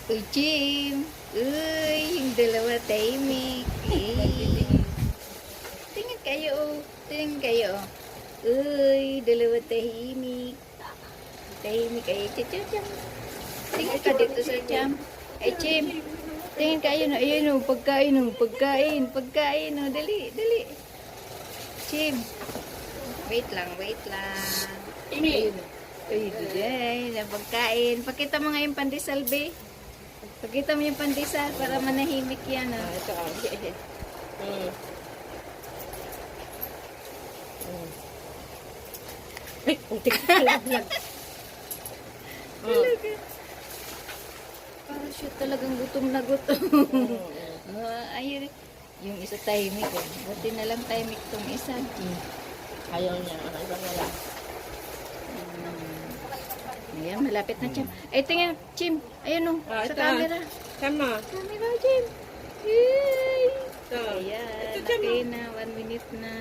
Uy, Jim. Uy, yung dalawa tahimik. Tingin kayo, oh. Tingin kayo, oh. Uy, dalawa tahimik. Tahimik kayo. Cham. Tingin ka dito sa Jam. Ay, Jim. Tingin kayo na. Ayun, oh. Pagkain, oh. Pagkain. Pagkain, oh. Dali, dali. Jim. Wait lang, wait lang. Ayun, oh. Ay, dali. Na pagkain. Pakita mo nga yung pandesal, be. Pakita mo yung pandesal para manahimik yan, oh. Ito ah. Ay, untik ka lang. Talaga. Parang siya talagang gutom na gutom. Ayun. Yung isa tahimik, oh. Buti na lang tahimik tong isa. Ayaw niya. Iba na lang. Ayan, malapit na, Chim. Ay, tingnan, Chim. Ayun, oh. Ah, Sa ito, camera. Tama. Camera, Chim. Yay! Ito. Ayan, Ito, Chim, okay na. 1 minute na.